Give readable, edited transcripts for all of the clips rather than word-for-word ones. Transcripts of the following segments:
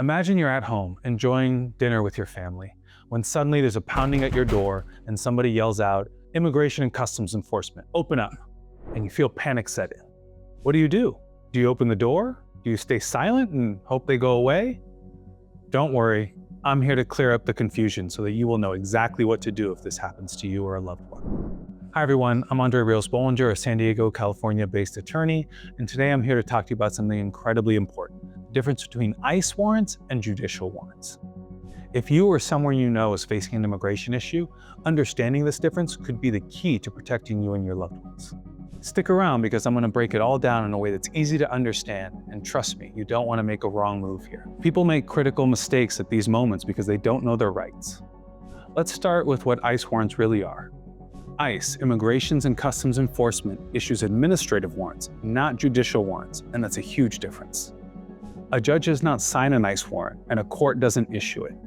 Imagine you're at home, enjoying dinner with your family, when suddenly there's a pounding at your door and somebody yells out, "Immigration and Customs Enforcement, open up," and you feel panic set in. What do? Do you open the door? Do you stay silent and hope they go away? Don't worry, I'm here to clear up the confusion so that you will know exactly what to do if this happens to you or a loved one. Hi everyone, I'm Andre Rios-Bollinger, a San Diego, California-based attorney, and today I'm here to talk to you about something incredibly important, the difference between ICE warrants and judicial warrants. If you or someone you know is facing an immigration issue, understanding this difference could be the key to protecting you and your loved ones. Stick around because I'm going to break it all down in a way that's easy to understand, and trust me, you don't want to make a wrong move here. People make critical mistakes at these moments because they don't know their rights. Let's start with what ICE warrants really are. ICE, Immigration and Customs Enforcement, issues administrative warrants, not judicial warrants, and that's a huge difference. A judge does not sign an ICE warrant, and a court doesn't issue it.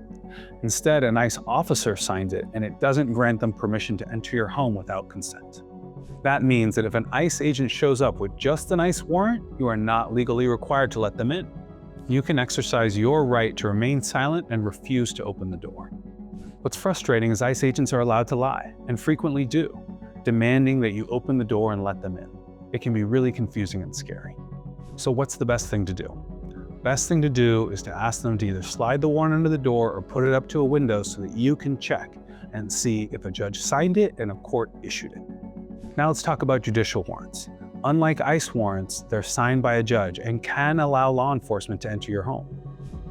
Instead, an ICE officer signs it, and it doesn't grant them permission to enter your home without consent. That means that if an ICE agent shows up with just an ICE warrant, you are not legally required to let them in. You can exercise your right to remain silent and refuse to open the door. What's frustrating is ICE agents are allowed to lie, and frequently do, demanding that you open the door and let them in. It can be really confusing and scary. So what's the best thing to do? Best thing to do is to ask them to either slide the warrant under the door or put it up to a window so that you can check and see if a judge signed it and a court issued it. Now let's talk about judicial warrants. Unlike ICE warrants, they're signed by a judge and can allow law enforcement to enter your home.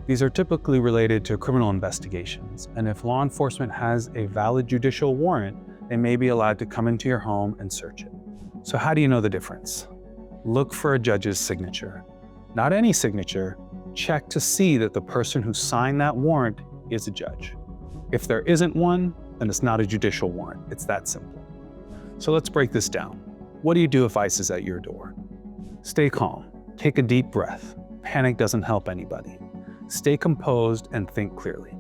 These are typically related to criminal investigations, and if law enforcement has a valid judicial warrant, they may be allowed to come into your home and search it. So how do you know the difference? Look for a judge's signature. Not any signature, check to see that the person who signed that warrant is a judge. If there isn't one, then it's not a judicial warrant. It's that simple. So let's break this down. What do you do if ICE is at your door? Stay calm, take a deep breath. Panic doesn't help anybody. Stay composed and think clearly.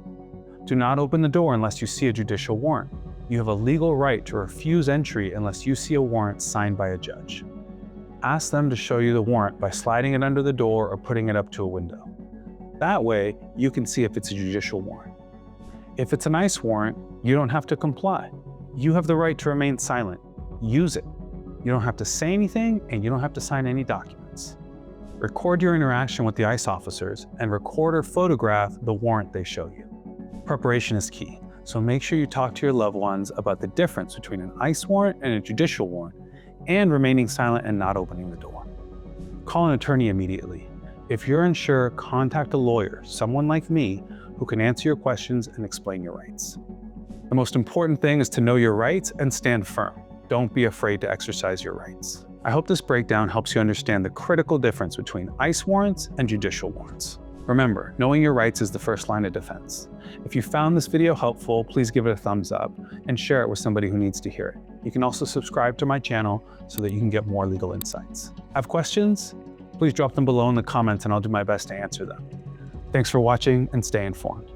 Do not open the door unless you see a judicial warrant. You have a legal right to refuse entry unless you see a warrant signed by a judge. Ask them to show you the warrant by sliding it under the door or putting it up to a window. That way, you can see if it's a judicial warrant. If it's an ICE warrant, you don't have to comply. You have the right to remain silent. Use it. You don't have to say anything, and you don't have to sign any documents. Record your interaction with the ICE officers and record or photograph the warrant they show you. Preparation is key, so make sure you talk to your loved ones about the difference between an ICE warrant and a judicial warrant, and remaining silent and not opening the door. Call an attorney immediately. If you're unsure, contact a lawyer, someone like me, who can answer your questions and explain your rights. The most important thing is to know your rights and stand firm. Don't be afraid to exercise your rights. I hope this breakdown helps you understand the critical difference between ICE warrants and judicial warrants. Remember, knowing your rights is the first line of defense. If you found this video helpful, please give it a thumbs up and share it with somebody who needs to hear it. You can also subscribe to my channel so that you can get more legal insights. Have questions? Please drop them below in the comments and I'll do my best to answer them. Thanks for watching and stay informed.